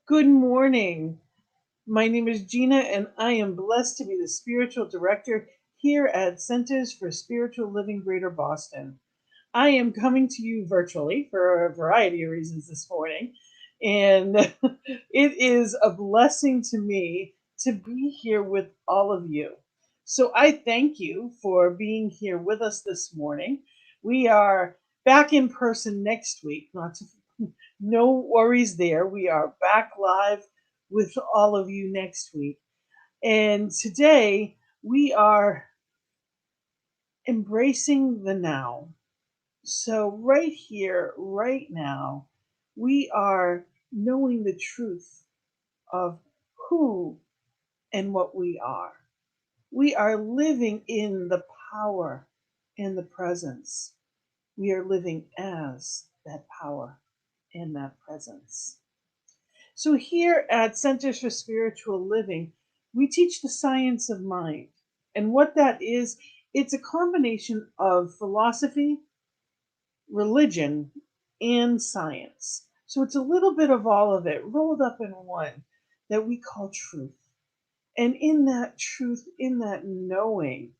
Good morning. My name is Gina, and I am blessed to be the spiritual director here at Centers for Spiritual Living Greater Boston. I am coming to you virtually for a variety of reasons this morning, and it is a blessing to me to be here with all of you. So I thank you for being here with us this morning. We are back in person next week, not to no worries there. We are back live with all of you next week. And today we are embracing the now. So, right here, right now, we are knowing the truth of who and what we are. We are living in the power and the presence. We are living as that power and that presence. So, here at Centers for Spiritual Living, we teach the science of mind. And what that is, it's a combination of philosophy, religion, and science. So, it's a little bit of all of it rolled up in one that we call truth. And in that truth, in that knowing,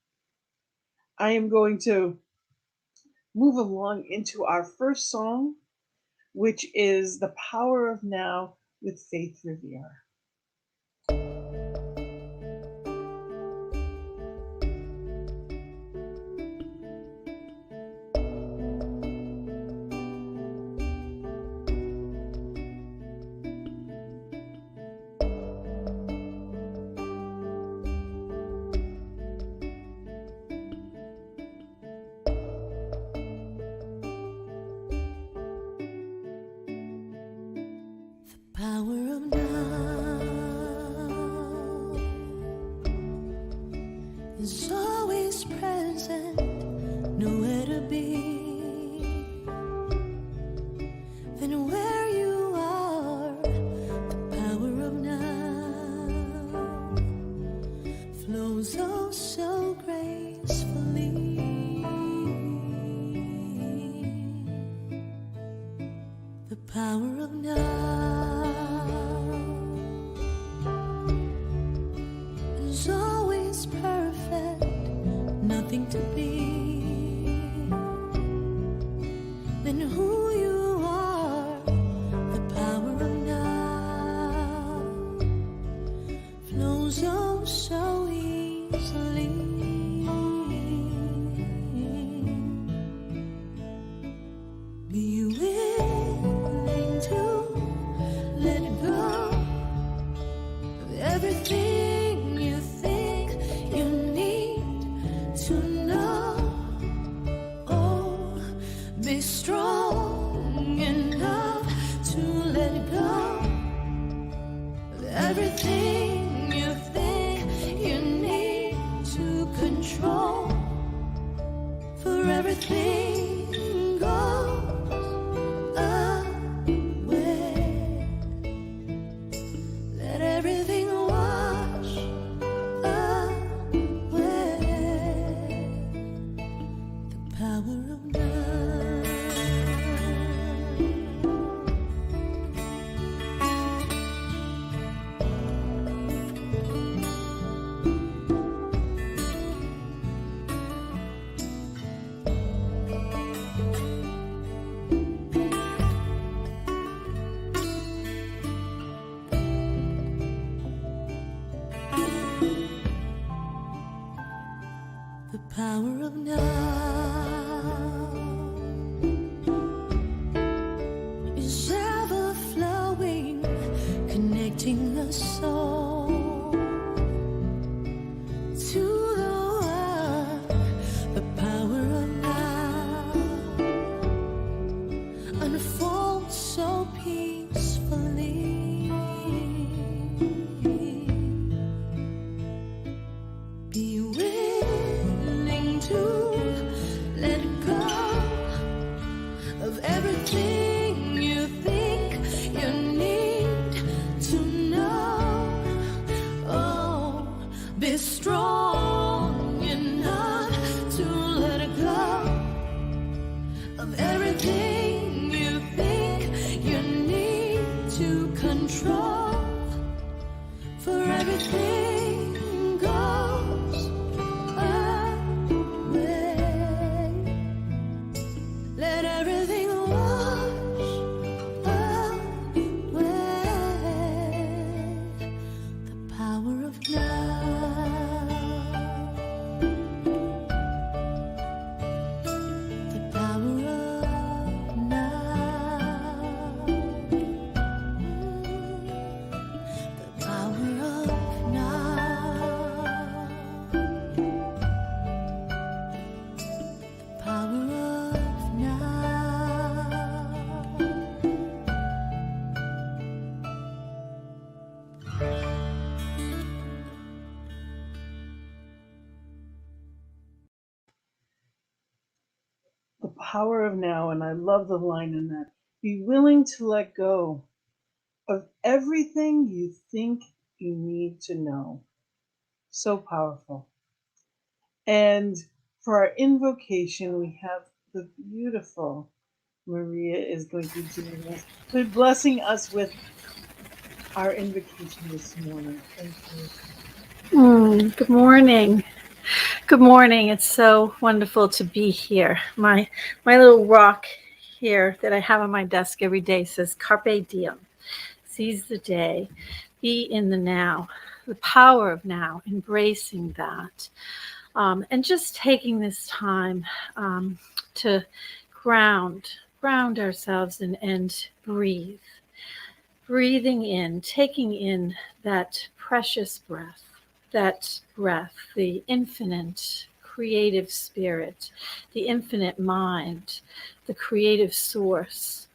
I am going to move along into our first song, which is The Power of Now with Faith Revere. Power of now is always present, nowhere to be than where you are. The power of now flows oh so gracefully. The power of now is always perfect, nothing to be than who you are. The power of now flows oh so easily. Be willing to let go of everything you think you need to know. Oh, be strong enough to let go of everything you think you need to control. For everything goes away. Let everything wash away. The power of now. The power of now is ever flowing, connecting the soul to the world. The power of now unfolds so peacefully. Be willing to power of now, and I love the line in that. Be willing to let go of everything you think you need to know. So powerful. And for our invocation, we have the beautiful Maria is going to be joining us, but blessing us with our invocation this morning. Thank you. Good morning. Good morning. It's so wonderful to be here. My little rock here that I have on my desk every day says Carpe Diem. Seize the day. Be in the now. The power of now. Embracing that. And just taking this time to ground ourselves and breathe. Breathing in, taking in that precious breath, the infinite creative spirit, the infinite mind, the creative source,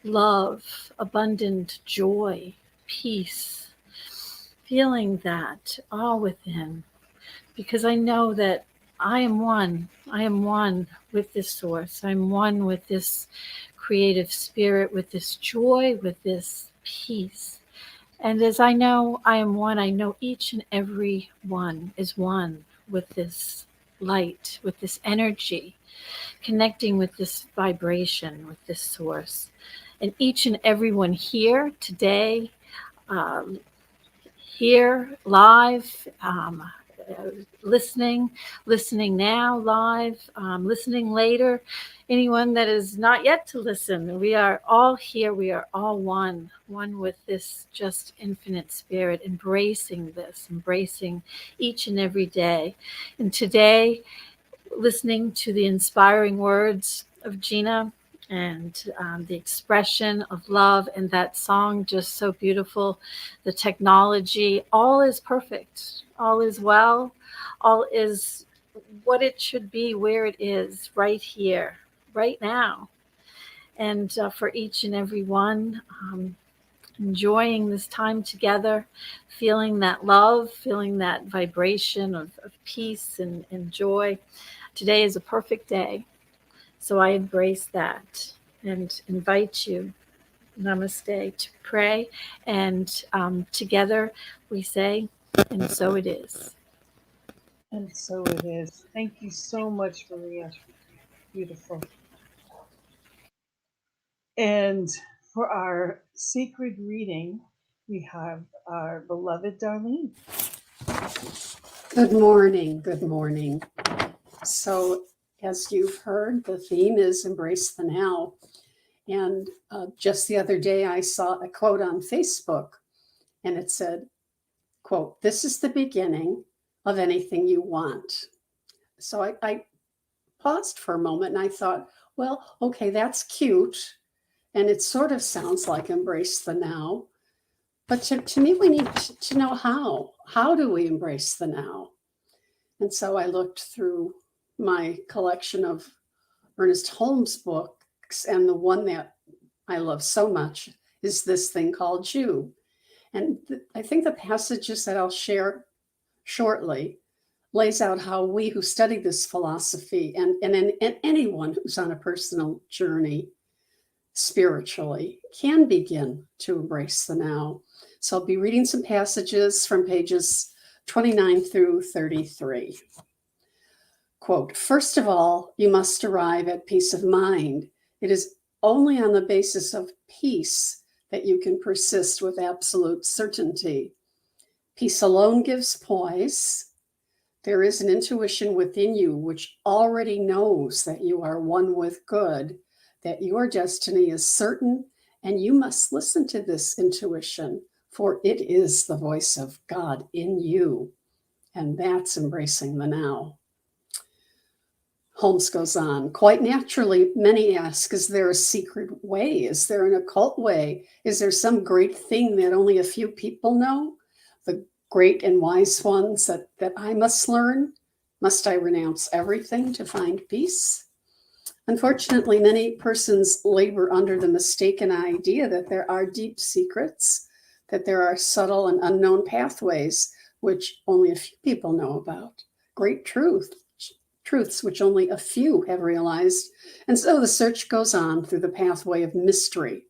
love, abundant joy, peace, feeling that all within, because I know that I am one. I am one with this source. I'm one with this creative spirit, with this joy, with this peace. And as I know I am one, I know each and every one is one with this light, with this energy, connecting with this vibration, with this source. And each and every one here today, um, here live, listening now live, listening later, anyone that is not yet to listen. We are all here. We are all one with this just infinite spirit, embracing this, embracing each and every day. And today, listening to the inspiring words of Gina and the expression of love and that song, just so beautiful. The technology, all is perfect, all is well, all is what it should be, where it is, right here, right now. And for each and every one, enjoying this time together, feeling that love, feeling that vibration of peace and joy. Today is a perfect day. So I embrace that and invite you, namaste, to pray. And together we say, and so it is. And so it is. Thank you so much, Maria. Beautiful. And for our sacred reading, we have our beloved Darlene. Good morning. Good morning. So, as you've heard, the theme is Embrace the Now. And just the other day, I saw a quote on Facebook, and it said, quote, "This is the beginning of anything you want." So I paused for a moment and I thought, well, okay, that's cute. And it sort of sounds like embrace the now. But to me, we need to know how. How do we embrace the now? And so I looked through my collection of Ernest Holmes books, and the one that I love so much is this thing called You. And I think the passages that I'll share shortly lays out how we who study this philosophy and anyone who's on a personal journey spiritually can begin to embrace the now. So I'll be reading some passages from pages 29 through 33. Quote, "First of all, you must arrive at peace of mind. It is only on the basis of peace that you can persist with absolute certainty. Peace alone gives poise. There is an intuition within you which already knows that you are one with good, that your destiny is certain, and you must listen to this intuition, for it is the voice of God in you." And that's embracing the now. Holmes goes on, "Quite naturally, many ask, is there a secret way? Is there an occult way? Is there some great thing that only a few people know? The great and wise ones that I must learn? Must I renounce everything to find peace?" Unfortunately, many persons labor under the mistaken idea that there are deep secrets, that there are subtle and unknown pathways which only a few people know about. Great truths truths which only a few have realized. And so the search goes on through the pathway of mystery.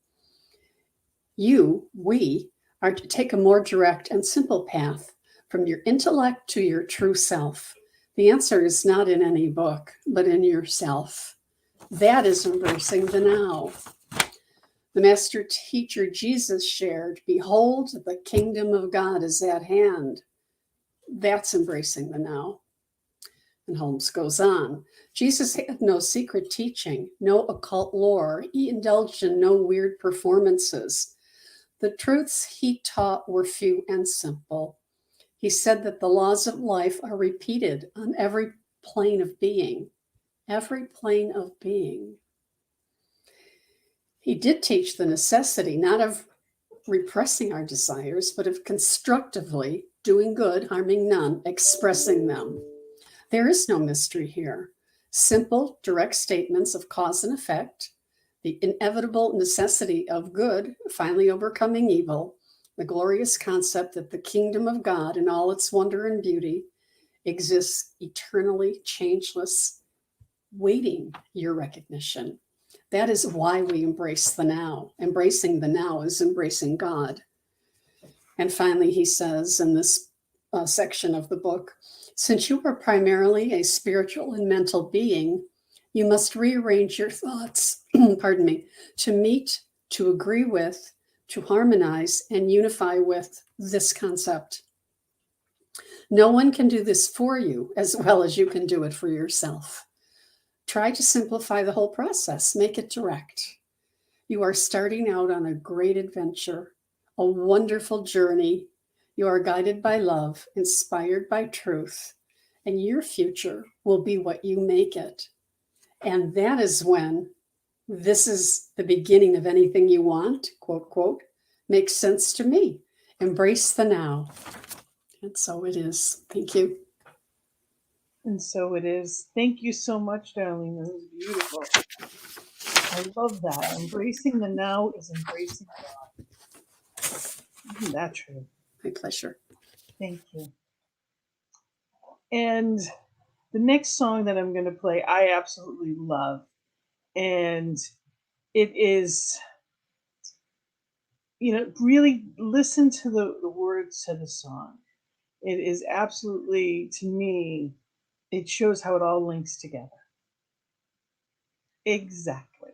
We are to take a more direct and simple path from your intellect to your true self. The answer is not in any book, but in yourself. That is embracing the now. The master teacher Jesus shared, "Behold, the kingdom of God is at hand." That's embracing the now. And Holmes goes on. Jesus had no secret teaching, no occult lore. He indulged in no weird performances. The truths he taught were few and simple. He said that the laws of life are repeated on every plane of being. Every plane of being. He did teach the necessity not of repressing our desires, but of constructively doing good, harming none, expressing them. There is no mystery here. Simple, direct statements of cause and effect, the inevitable necessity of good finally overcoming evil, the glorious concept that the kingdom of God in all its wonder and beauty exists eternally changeless, waiting your recognition. That is why we embrace the now. Embracing the now is embracing God. And finally, he says in this section of the book, since you are primarily a spiritual and mental being, you must rearrange your thoughts, to meet, to agree with, to harmonize, and unify with this concept. No one can do this for you as well as you can do it for yourself. Try to simplify the whole process, make it direct. You are starting out on a great adventure, a wonderful journey. You are guided by love, inspired by truth, and your future will be what you make it. And that is when this is the beginning of anything you want, quote, quote, makes sense to me. Embrace the now. And so it is. Thank you. And so it is. Thank you so much, Darlene. This is beautiful. I love that. Embracing the now is embracing God. Isn't that true? My pleasure. Thank you. And the next song that I'm going to play, I absolutely love. And it is, really listen to the words to the song. It is absolutely, to me, it shows how it all links together. Exactly.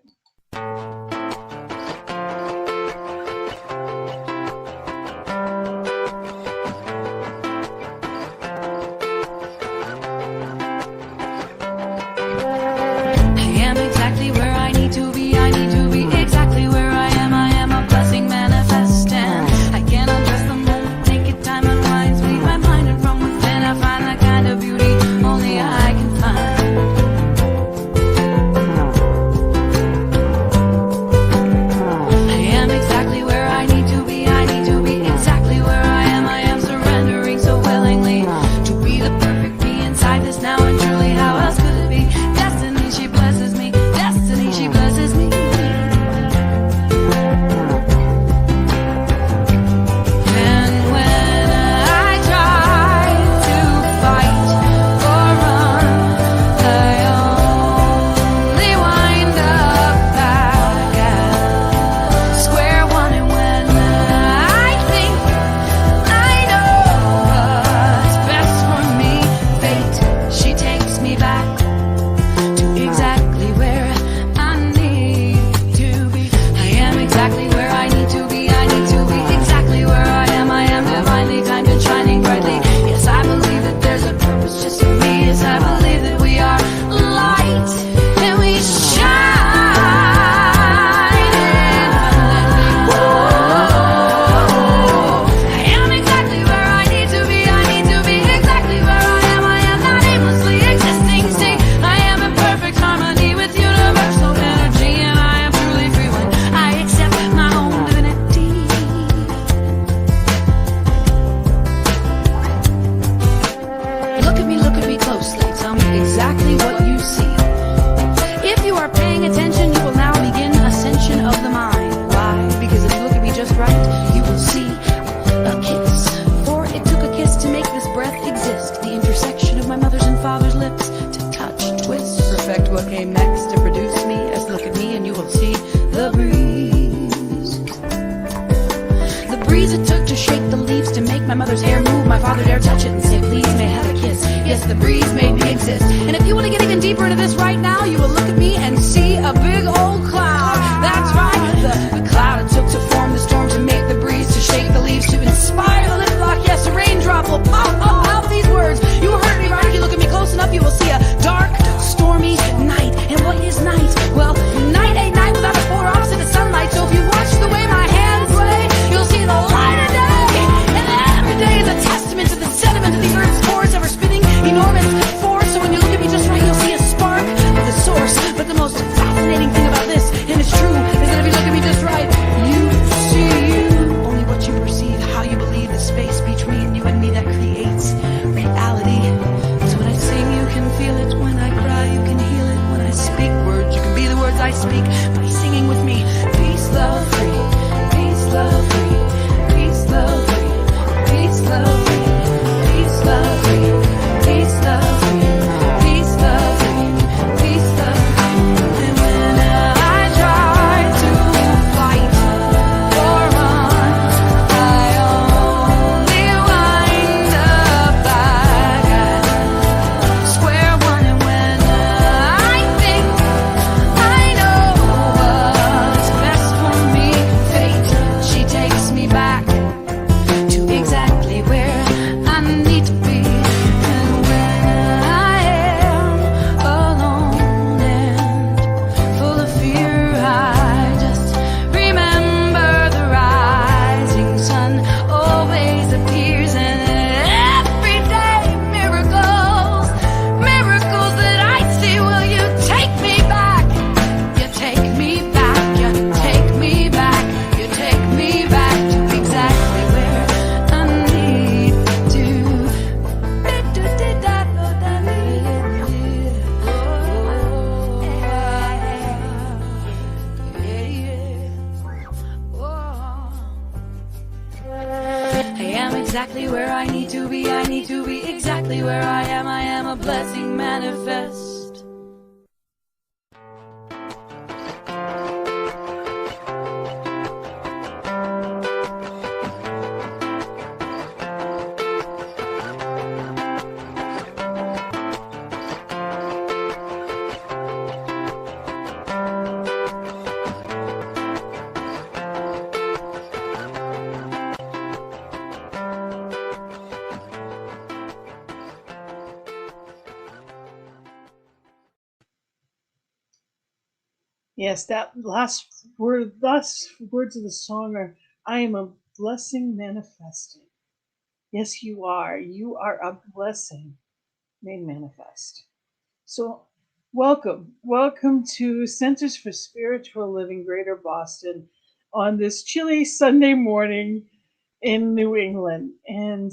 breath exist, the intersection of my mother's and father's lips to touch came next to produce me. As look at me and you will see the breeze. The breeze it took to shake the leaves, to make my mother's hair move. My father dared touch it and say, please, may I have a kiss? Yes, the breeze made me exist. And if you want to get even deeper into this right now, you will look at me and see a big old cloud. That's right, the cloud it took to form the storm, to make the breeze, to shake the leaves, to inspire the lip lock. Yes, a raindrop will pop up out these words. You heard me right. If you look at me close enough, you will see a dark, stormy night. And what is night? Well, night ain't night without a polar opposite of sunlight. So if you watch the way my hands sway, you'll see the light of day. And every day is a testament to the sediment of the earth's cores, ever spinning enormous force. So when you look at me just right, you'll see a spark of the source. But the most fascinating thing about this, and it's true, is that if you look at me just right, you see you. Only what you perceive, how you believe, the space between you and me that creates reality. So when I sing, you can feel it. When I cry, you can heal it. When I speak words, you can be the words I speak by singing with me. Peace, love, free. Peace, love, free. Peace, love, free. Peace, love, free. Peace, love, free. Peace, love, free. Peace, love, free. Peace, love, free. And when I try to fight or run, I only wind up back at square one. And when I think I know what's best for me, fate, she takes me back to exactly where I need to be. And when I am alone and full of fear, I just remember the rising sun always appears. And every day miracles, miracles that I see. Will you take me back? You take me back, you take me back, you take me back to exactly where I need to. I am exactly where I need to be. I need to be exactly where I am. I am a blessing manifest. Yes, that last words of the song are, I am a blessing manifesting. Yes, you are. You are a blessing made manifest. So, welcome to Centers for Spiritual Living, Greater Boston, on this chilly Sunday morning in New England. And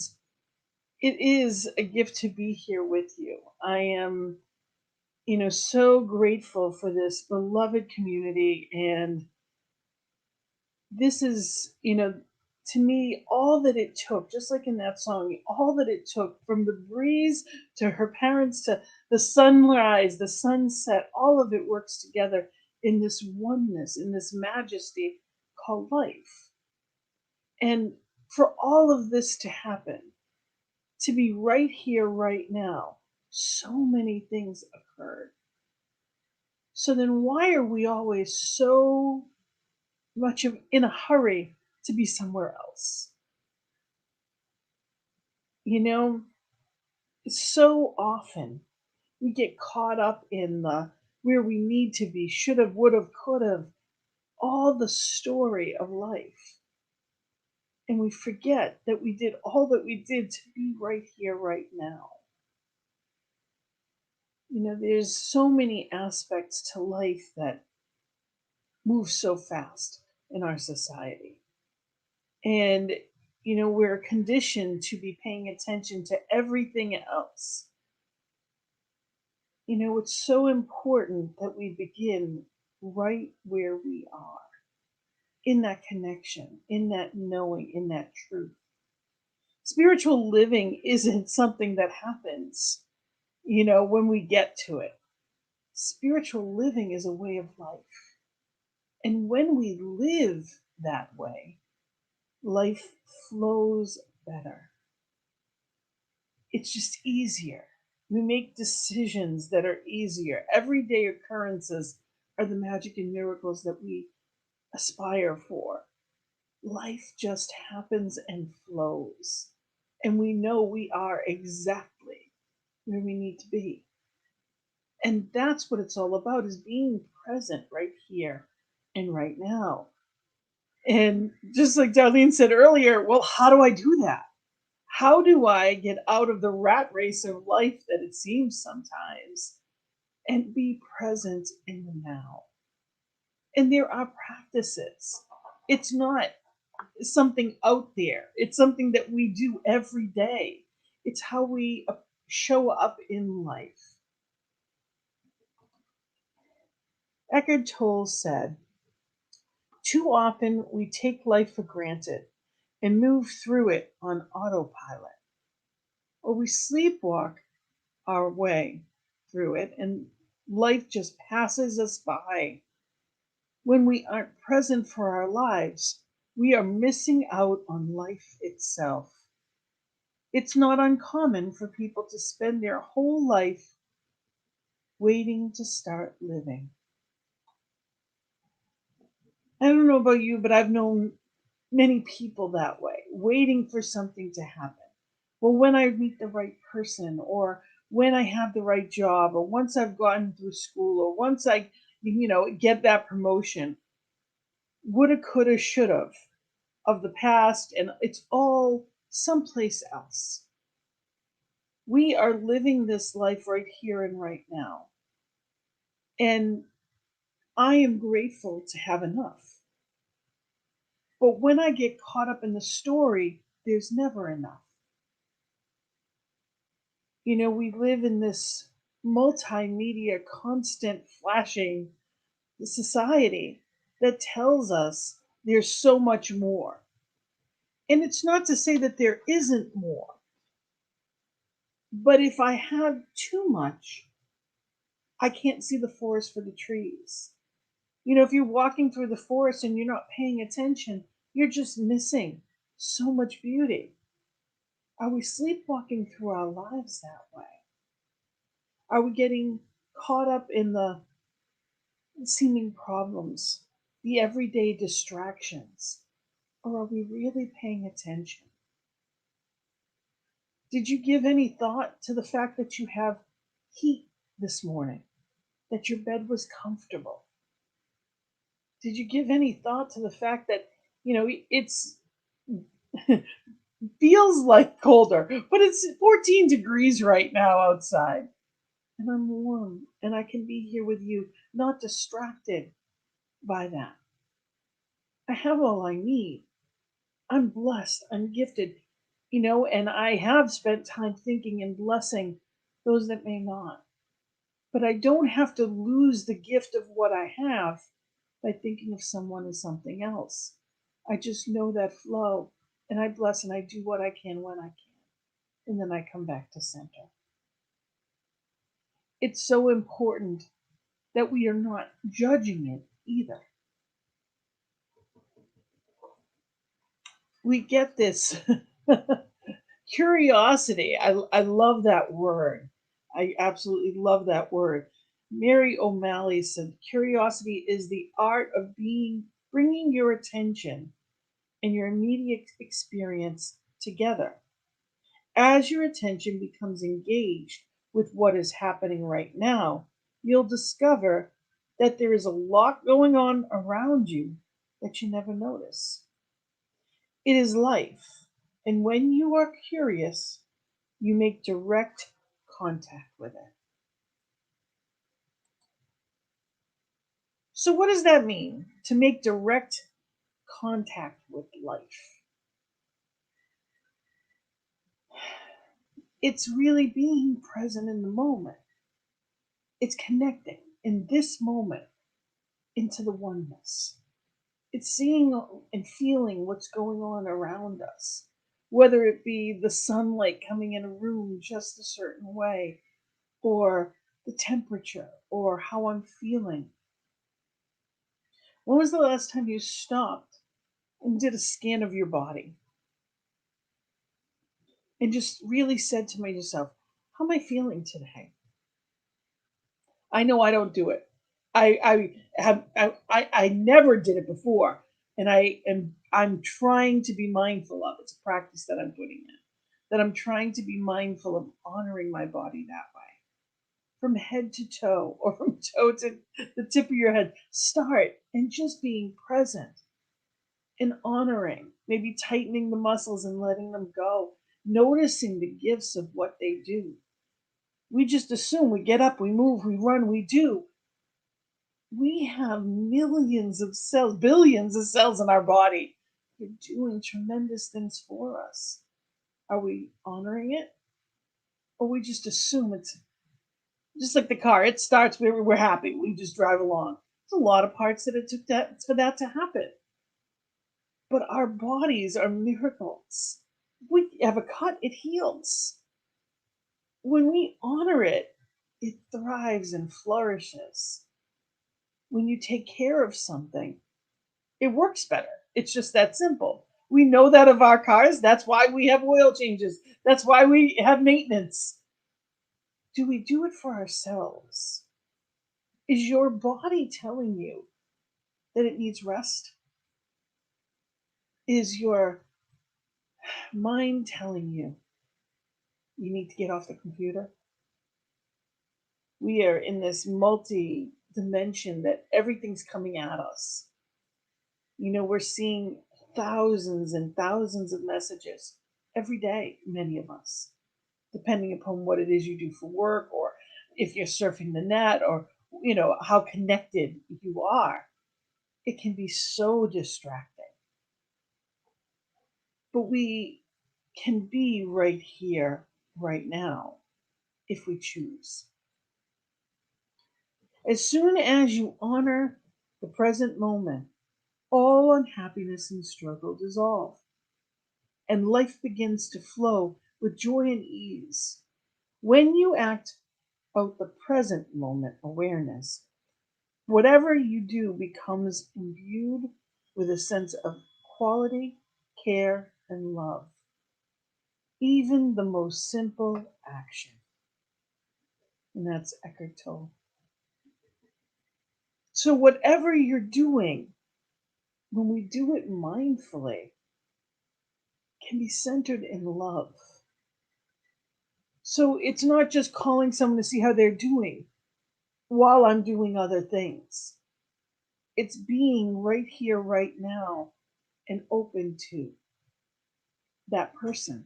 it is a gift to be here with you. I am, so grateful for this beloved community. And this is, to me, all that it took, just like in that song, all that it took, from the breeze to her parents to the sunrise, the sunset, all of it works together in this oneness, in this majesty called life. And for all of this to happen, to be right here, right now, so many things occurred. So then why are we always so much in a hurry to be somewhere else? So often we get caught up in the where we need to be, should have, would have, could have, all the story of life. And we forget that we did all that we did to be right here, right now. There's so many aspects to life that move so fast in our society. And, we're conditioned to be paying attention to everything else. It's so important that we begin right where we are, in that connection, in that knowing, in that truth. Spiritual living isn't something that happens, when we get to it. Spiritual living is a way of life. And when we live that way, life flows better. It's just easier. We make decisions that are easier. Everyday occurrences are the magic and miracles that we aspire for. Life just happens and flows. And we know we are exactly where we need to be. And that's what it's all about, is being present right here and right now. And just like Darlene said earlier, well, how do I do that? How do I get out of the rat race of life that it seems sometimes and be present in the now? And there are practices. It's not something out there, it's something that we do every day. It's how we show up in life. Eckhart Tolle said, "Too often we take life for granted and move through it on autopilot, or we sleepwalk our way through it and life just passes us by. When we aren't present for our lives, we are missing out on life itself." It's not uncommon for people to spend their whole life waiting to start living. I don't know about you, but I've known many people that way, waiting for something to happen. Well, when I meet the right person, or when I have the right job, or once I've gotten through school, or once I, get that promotion, woulda, coulda, shoulda of the past, and it's all someplace else. We are living this life right here and right now. And I am grateful to have enough. But when I get caught up in the story, there's never enough. We live in this multimedia, constant flashing society that tells us there's so much more. And it's not to say that there isn't more, but if I have too much, I can't see the forest for the trees. If you're walking through the forest and you're not paying attention, you're just missing so much beauty. Are we sleepwalking through our lives that way? Are we getting caught up in the seeming problems, the everyday distractions? Or are we really paying attention? Did you give any thought to the fact that you have heat this morning, that your bed was comfortable? Did you give any thought to the fact that, it's feels like colder, but it's 14 degrees right now outside. And I'm warm and I can be here with you, not distracted by that. I have all I need. I'm blessed. I'm gifted, and I have spent time thinking and blessing those that may not. But I don't have to lose the gift of what I have by thinking of someone as something else. I just know that flow, and I bless and I do what I can when I can. And then I come back to center. It's so important that we are not judging it either. We get this curiosity. I love that word. I absolutely love that word. Mary O'Malley said, "Curiosity is the art of bringing your attention and your immediate experience together. As your attention becomes engaged with what is happening right now, you'll discover that there is a lot going on around you that you never notice. It is life, and when you are curious, you make direct contact with it." So, what does that mean, to make direct contact with life? It's really being present in the moment. It's connecting in this moment into the oneness. It's seeing and feeling what's going on around us, whether it be the sunlight coming in a room just a certain way, or the temperature or how I'm feeling. When was the last time you stopped and did a scan of your body and just really said to yourself, how am I feeling today? I know I don't do it. I never did it before, and I'm trying to be mindful of. It's a practice that I'm putting in. That I'm trying to be mindful of honoring my body that way, from head to toe, or from toe to the tip of your head. Start and just being present and honoring, maybe tightening the muscles and letting them go, noticing the gifts of what they do. We just assume we get up, we move, we run, we do. We have millions of cells, billions of cells in our body. They're doing tremendous things for us. Are we honoring it? Or we just assume it's just like the car. It starts, we're happy. We just drive along. There's a lot of parts that it took that for that to happen. But our bodies are miracles. If we have a cut, it heals. When we honor it, it thrives and flourishes. When you take care of something, it works better. It's just that simple. We know that of our cars. That's why we have oil changes. That's why we have maintenance. Do we do it for ourselves? Is your body telling you that it needs rest? Is your mind telling you you need to get off the computer? We are in this multi dimension that everything's coming at us. We're seeing thousands and thousands of messages every day, many of us, depending upon what it is you do for work, or if you're surfing the net, or how connected you are. It can be so distracting. But we can be right here, right now, if we choose. As soon as you honor the present moment, all unhappiness and struggle dissolve, and life begins to flow with joy and ease. When you act out the present moment awareness, whatever you do becomes imbued with a sense of quality, care, and love. Even the most simple action. And that's Eckhart Tolle. So, whatever you're doing, when we do it mindfully, can be centered in love. So, it's not just calling someone to see how they're doing while I'm doing other things. It's being right here, right now, and open to that person.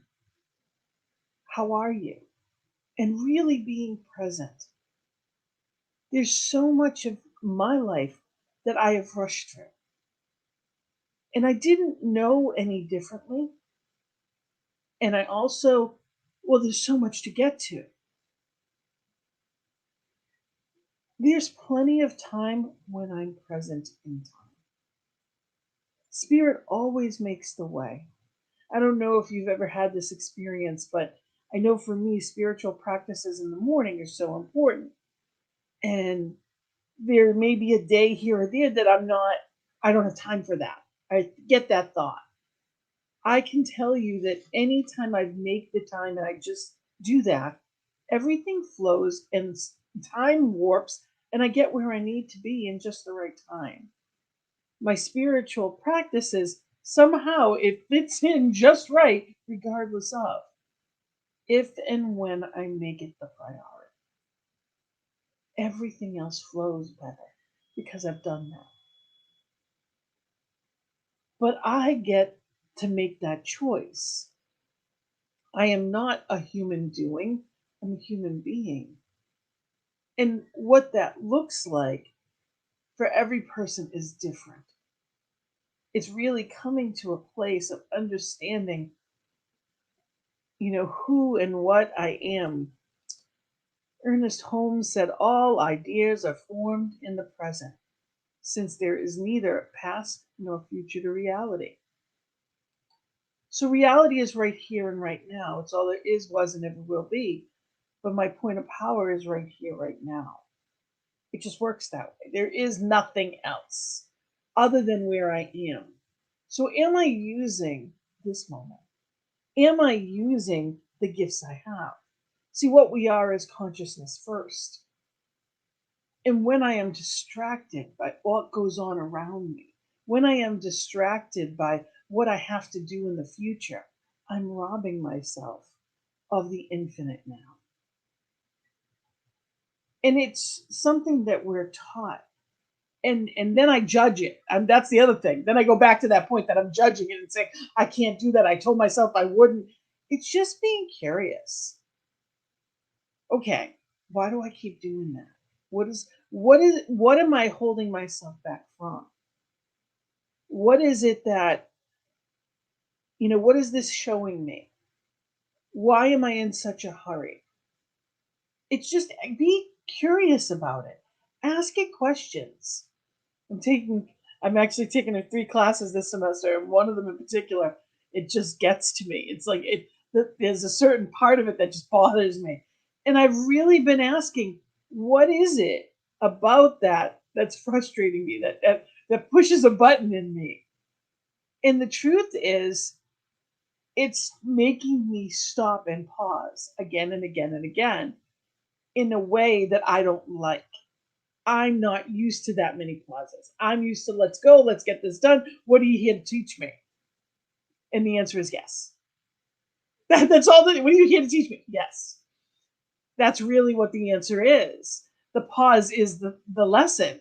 How are you? And really being present. There's so much of my life that I have rushed through. And I didn't know any differently. And I also, well, there's so much to get to. There's plenty of time when I'm present in time. Spirit always makes the way. I don't know if you've ever had this experience, but I know for me, spiritual practices in the morning are so important. And there may be a day here or there that I don't have time for that. I get that thought. I can tell you that anytime I make the time and I just do that, everything flows and time warps, and I get where I need to be in just the right time. My spiritual practices, somehow it fits in just right, regardless of if and when I make it the priority. Everything else flows better because I've done that. But I get to make that choice. I am not a human doing, I'm a human being. And what that looks like for every person is different. It's really coming to a place of understanding, who and what I am. Ernest Holmes said, all ideas are formed in the present, since there is neither past nor future to reality. So reality is right here and right now. It's all there is, was, and ever will be. but my point of power is right here, right now. It just works that way. There is nothing else other than where I am. So, am I using this moment? Am I using the gifts I have? See, what we are is consciousness first. And when I am distracted by what goes on around me, when I am distracted by what I have to do in the future, I'm robbing myself of the infinite now. And it's something that we're taught. And then I judge it. And that's the other thing. Then I go back to that point that I'm judging it and saying, I can't do that. I told myself I wouldn't. It's just being curious. Okay, why do I keep doing that? What am I holding myself back from? What is it that, what is this showing me? Why am I in such a hurry? It's just be curious about it. Ask it questions. I'm actually taking 3 classes this semester, and one of them in particular, it just gets to me. It's like there's a certain part of it that just bothers me. And I've really been asking, what is it about that that's frustrating me, that pushes a button in me? And the truth is, it's making me stop and pause again and again and again in a way that I don't like. I'm not used to that many pauses. I'm used to let's go, let's get this done. What are you here to teach me? And the answer is yes. That's all. What are you here to teach me? Yes. That's really what the answer is. The pause is the lesson.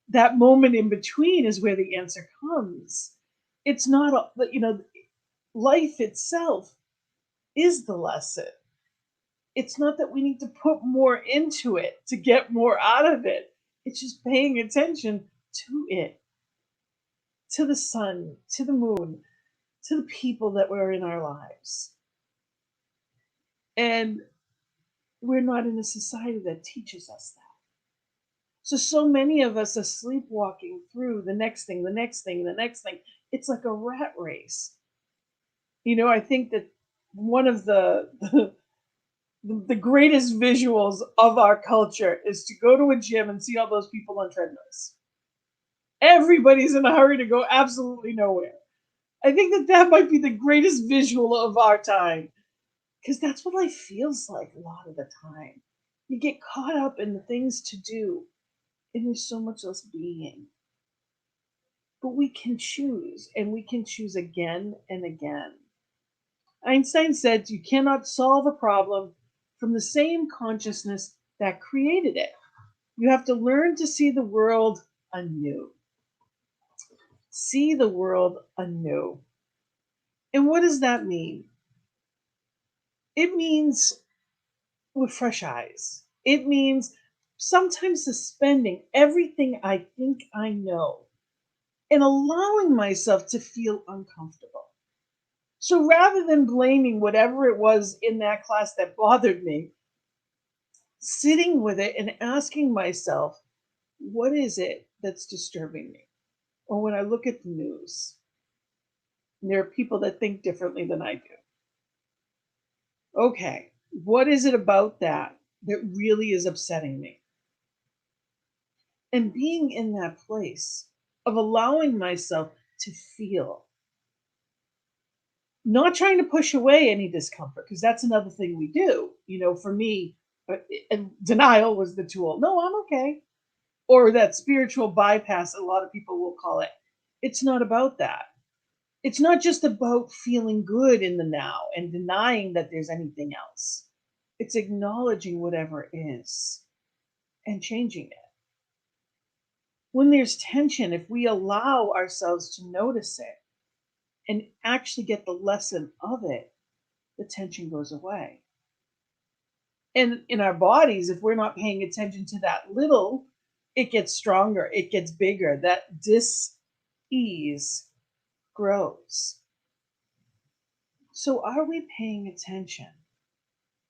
That moment in between is where the answer comes. It's not, life itself is the lesson. It's not that we need to put more into it to get more out of it. It's just paying attention to it, to the sun, to the moon, to the people that were in our lives. And we're not in a society that teaches us that. So many of us are sleepwalking through the next thing, the next thing, the next thing. It's like a rat race. I think that one of the greatest visuals of our culture is to go to a gym and see all those people on treadmills. Everybody's in a hurry to go absolutely nowhere. I think that might be the greatest visual of our time, because that's what life feels like a lot of the time. You get caught up in the things to do, and there's so much less being. But we can choose, and we can choose again and again. Einstein said you cannot solve a problem from the same consciousness that created it. You have to learn to see the world anew. See the world anew. And what does that mean? It means with fresh eyes. It means sometimes suspending everything I think I know and allowing myself to feel uncomfortable. So rather than blaming whatever it was in that class that bothered me, sitting with it and asking myself, what is it that's disturbing me? Or when I look at the news, and there are people that think differently than I do. Okay, what is it about that really is upsetting me? And being in that place of allowing myself to feel, not trying to push away any discomfort, because that's another thing we do. For me, denial was the tool. No, I'm okay. Or that spiritual bypass, a lot of people will call it. It's not about that. It's not just about feeling good in the now and denying that there's anything else. It's acknowledging whatever is and changing it. When there's tension, if we allow ourselves to notice it and actually get the lesson of it, the tension goes away. And in our bodies, if we're not paying attention to that little, it gets stronger, it gets bigger. That dis-ease grows. So are we paying attention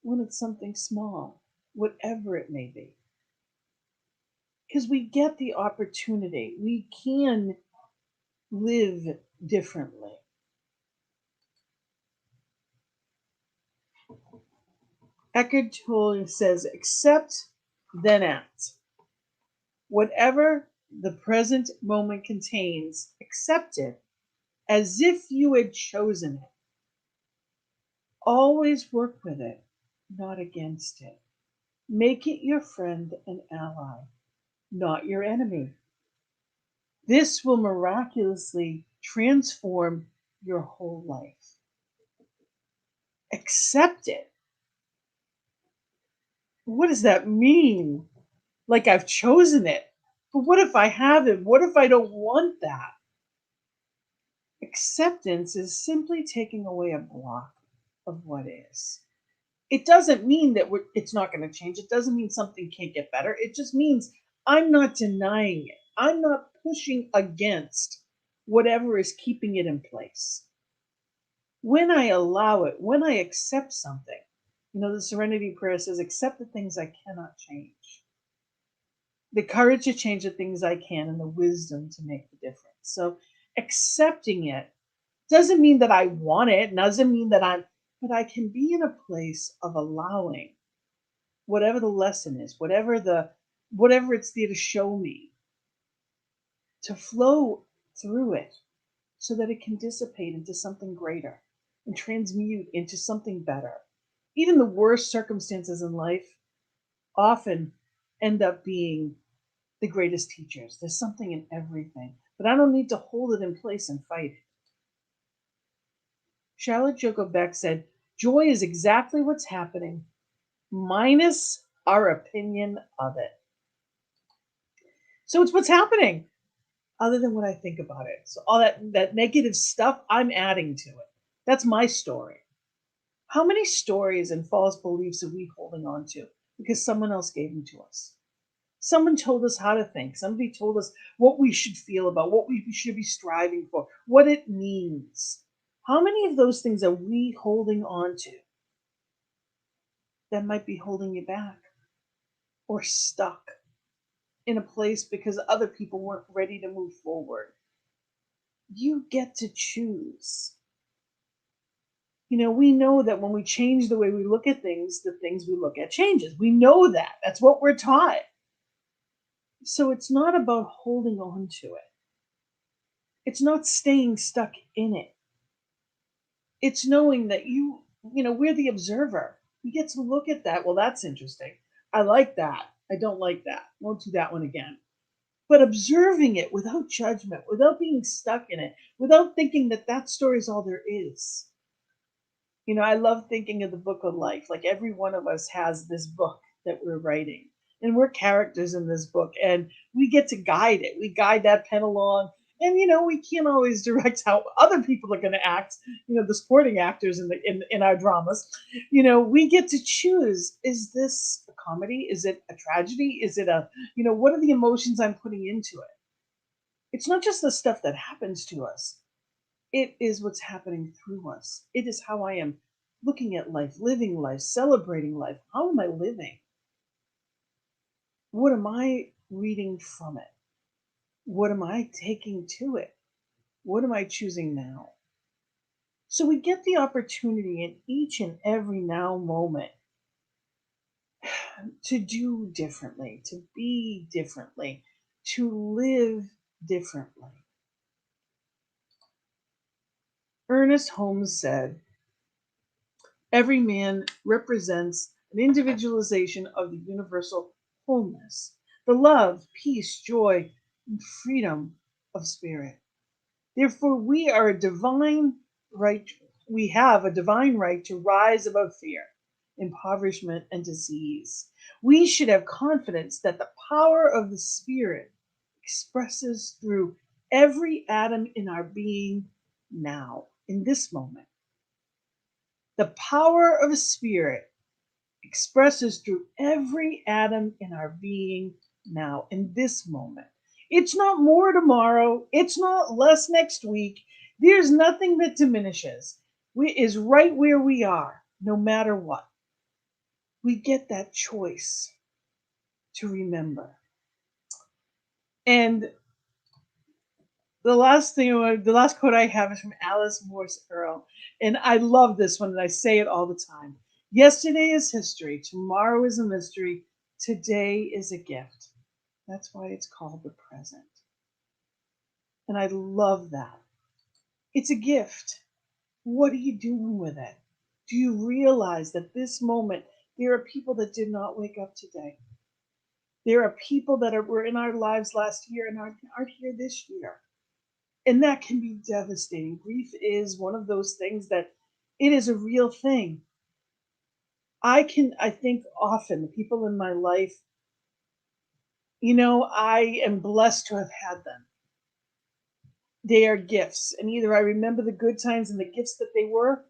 when it's something small, whatever it may be? Because we get the opportunity. We can live differently. Eckhart Tolle says, accept, then act. Whatever the present moment contains, accept it as if you had chosen it. Always work with it, not against it. Make it your friend and ally, not your enemy. This will miraculously transform your whole life. Accept it. What does that mean? Like I've chosen it. But what if I haven't? What if I don't want that? Acceptance is simply taking away a block of what is. It doesn't mean that it's not going to change. It doesn't mean something can't get better. It just means I'm not denying it. I'm not pushing against whatever is keeping it in place. When I allow it, when I accept something, the Serenity Prayer says, accept the things I cannot change, the courage to change the things I can, and the wisdom to make the difference. So accepting it doesn't mean that I want it, doesn't mean that but I can be in a place of allowing whatever the lesson is, whatever it's there to show me, to flow through it so that it can dissipate into something greater and transmute into something better. Even the worst circumstances in life often end up being the greatest teachers. There's something in everything, but I don't need to hold it in place and fight it. Charlotte Joko Beck said, joy is exactly what's happening, minus our opinion of it. So it's what's happening, other than what I think about it. So all that negative stuff, I'm adding to it. That's my story. How many stories and false beliefs are we holding on to because someone else gave them to us? Someone told us how to think. Somebody told us what we should feel about, what we should be striving for, what it means. How many of those things are we holding on to that might be holding you back or stuck in a place because other people weren't ready to move forward? You get to choose. We know that when we change the way we look at things, the things we look at changes. We know that. That's what we're taught. So it's not about holding on to it. It's not staying stuck in it. It's knowing that we're the observer. We get to look at that. Well, that's interesting. I like that. I don't like that. Won't do that one again. But observing it without judgment, without being stuck in it, without thinking that story is all there is. I love thinking of the book of life. Like every one of us has this book that we're writing, and we're characters in this book, and we get to guide it. We guide that pen along, and we can't always direct how other people are going to act. The supporting actors in our dramas. We get to choose: is this a comedy? Is it a tragedy? Is it what are the emotions I'm putting into it? It's not just the stuff that happens to us. It is what's happening through us. It is how I am looking at life, living life, celebrating life. How am I living? What am I reading from it? What am I taking to it? What am I choosing now? So we get the opportunity in each and every now moment to do differently, to be differently, to live differently. Ernest Holmes said, every man represents an individualization of the universal wholeness, the love, peace, joy, and freedom of spirit. Therefore, we have a divine right to rise above fear, impoverishment, and disease. We should have confidence that the power of the Spirit expresses through every atom in our being now, in this moment. The power of a spirit expresses through every atom in our being now, in this moment. It's not more tomorrow. It's not less next week. There's nothing that diminishes. Is right where we are, no matter what. We get that choice to remember. And the last quote I have is from Alice Morse Earl. And I love this one, and I say it all the time. Yesterday is history. Tomorrow is a mystery. Today is a gift. That's why it's called the present. And I love that. It's a gift. What are you doing with it? Do you realize that this moment, there are people that did not wake up today? There are people that were in our lives last year and aren't here this year. And that can be devastating. Grief is one of those things that it is a real thing. I think often the people in my life, I am blessed to have had them. They are gifts. And either I remember the good times and the gifts that they were,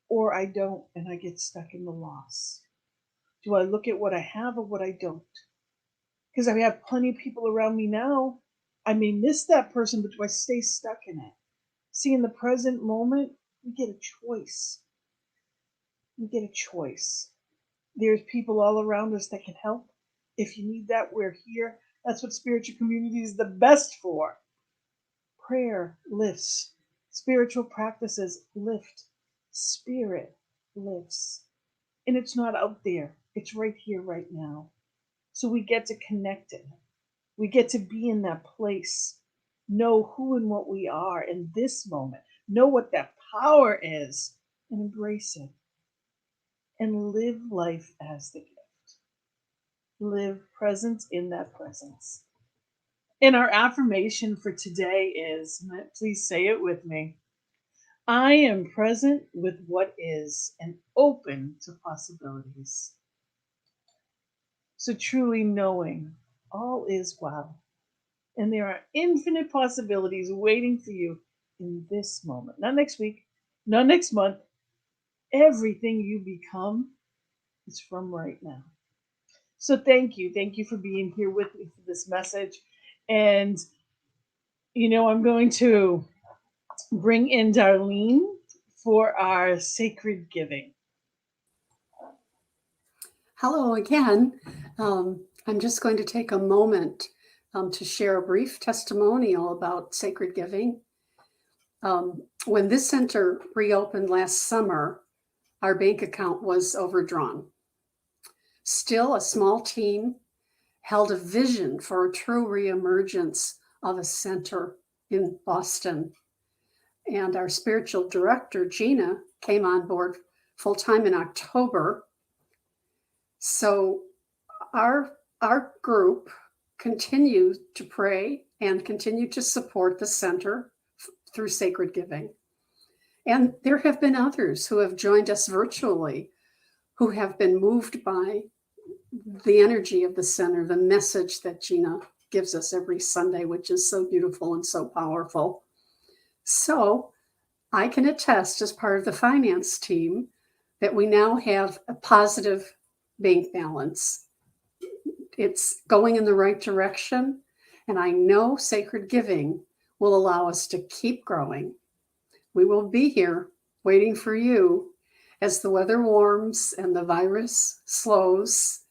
or I don't, and I get stuck in the loss. Do I look at what I have or what I don't? Because I have plenty of people around me now. I may miss that person, but do I stay stuck in it? See, in the present moment, we get a choice. We get a choice. There's people all around us that can help. If you need that, we're here. That's what spiritual community is the best for. Prayer lifts. Spiritual practices lift. Spirit lifts. And it's not out there. It's right here, right now. So we get to connect it. We get to be in that place. Know who and what we are in this moment. Know what that power is and embrace it. And live life as the gift. Live presence in that presence. And our affirmation for today is, please say it with me, I am present with what is and open to possibilities. So truly knowing all is well. And there are infinite possibilities waiting for you in this moment. Not next week, not next month. Everything you become is from right now. So thank you. Thank you for being here with me for this message. And, I'm going to bring in Darlene for our sacred giving. Hello again. I'm just going to take a moment to share a brief testimonial about sacred giving. When this center reopened last summer, our bank account was overdrawn. Still, a small team held a vision for a true reemergence of a center in Boston. And our spiritual director, Gina, came on board full-time in October. So our group continued to pray and continue to support the center through sacred giving. And there have been others who have joined us virtually who have been moved by the energy of the center, the message that Gina gives us every Sunday, which is so beautiful and so powerful. So I can attest as part of the finance team that we now have a positive bank balance. It's going in the right direction, and I know sacred giving will allow us to keep growing. We will be here waiting for you as the weather warms and the virus slows.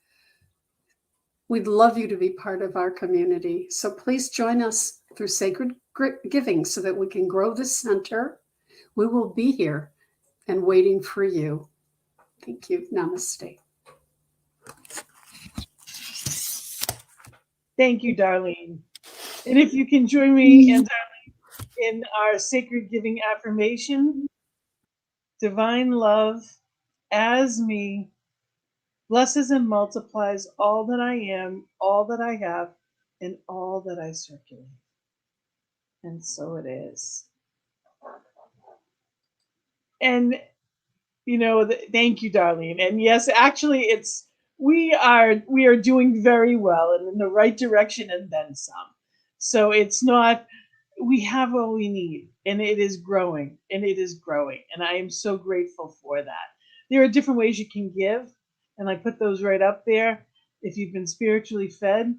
We'd love you to be part of our community. So please join us through sacred giving so that we can grow the center. We will be here and waiting for you. Thank you. Namaste. Thank you, Darlene. And if you can join me and Darlene in our sacred giving affirmation, divine love as me blesses and multiplies all that I am, all that I have, and all that I circulate. And so it is. And thank you, Darlene. And yes, actually, we are doing very well and in the right direction, and then some. So it's not. We have all we need, and it is growing, and it is growing, and I am so grateful for that. There are different ways you can give, and I put those right up there. If you've been spiritually fed,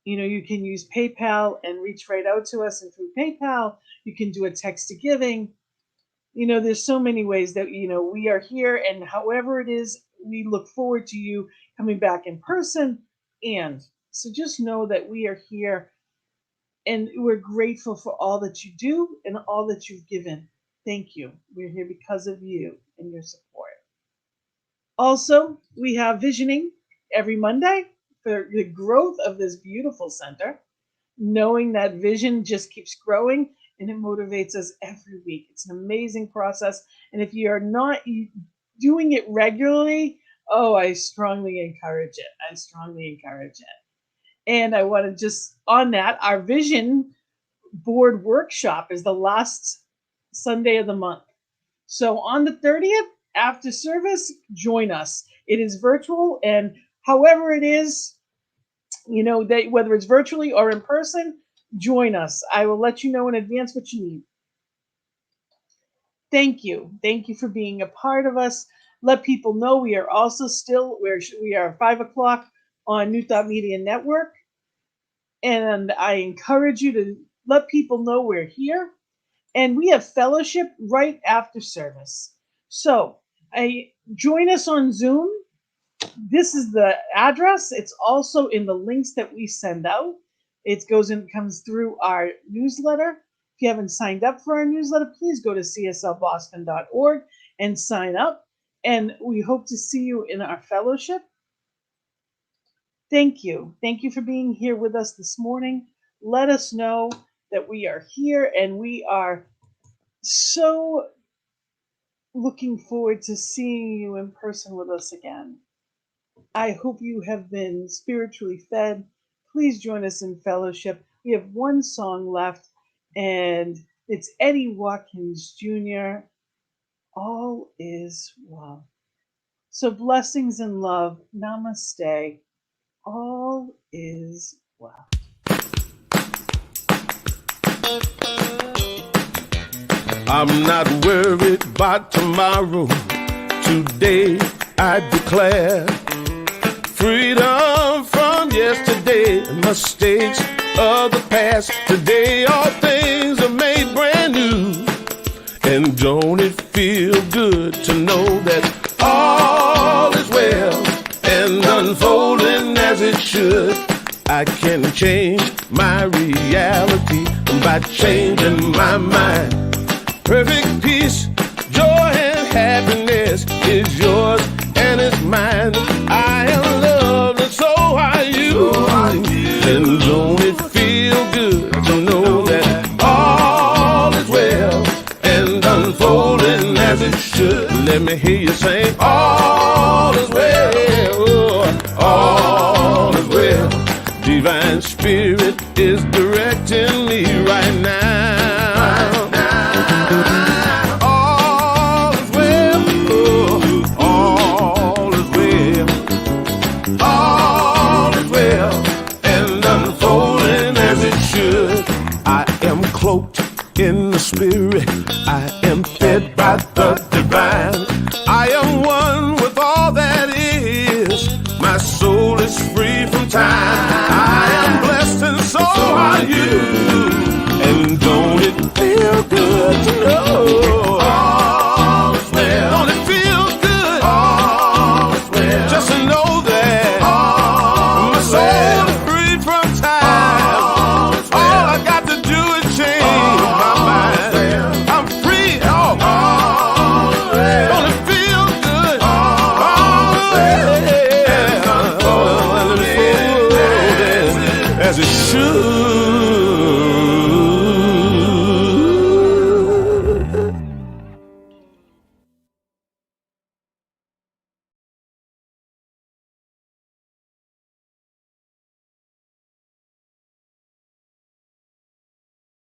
you can use PayPal and reach right out to us, and through PayPal, you can do a text to giving. There's so many ways that, we are here, and however it is, we look forward to you coming back in person. And so just know that we are here and we're grateful for all that you do and all that you've given. Thank you. We're here because of you and your support. Also, we have visioning every Monday for the growth of this beautiful center, knowing that vision just keeps growing and it motivates us every week. It's an amazing process. And if you are not doing it regularly, oh, I strongly encourage it. I strongly encourage it. And I want to just, on that, our vision board workshop is the last Sunday of the month. So on the 30th, after service, join us. It is virtual, and however it is, whether it's virtually or in person, join us. I will let you know in advance what you need. Thank you. Thank you for being a part of us. Let people know we are also we are 5 o'clock on New Thought Media Network. And I encourage you to let people know we're here. And we have fellowship right after service. So join us on Zoom. This is the address. It's also in the links that we send out. It comes through our newsletter. If you haven't signed up for our newsletter, please go to cslboston.org and sign up. And we hope to see you in our fellowship. Thank you. Thank you for being here with us this morning. Let us know that we are here, and we are so looking forward to seeing you in person with us again. I hope you have been spiritually fed. Please join us in fellowship. We have one song left, and it's Eddie Watkins Jr. All is well. So blessings and love. Namaste. All is well. I'm not worried about tomorrow. Today I declare freedom from yesterday, mistakes of the past. Today all things are made brand new. And don't it feel good to know that all is well and unfolding as it should? I can change my reality by changing my mind. Perfect peace, joy, and happiness is yours and it's mine. I am loved and so are you. And don't it feel good to know that all is well and unfolding as it should? Let me hear you sing, all is well, all is well. Divine Spirit is directing me right now. All is well, oh, all is well, all is well, and unfolding as it should. I am cloaked in the Spirit, I am fed by the divine. I am one with all that is, my soul is free from time. I am blessed and so are you. And don't it feel good to know all is well? Don't it feel good? All is well. Just to know that my soul is free from time. All I got to do is change my mind. I'm free. Don't it feel good? All is well. As it should.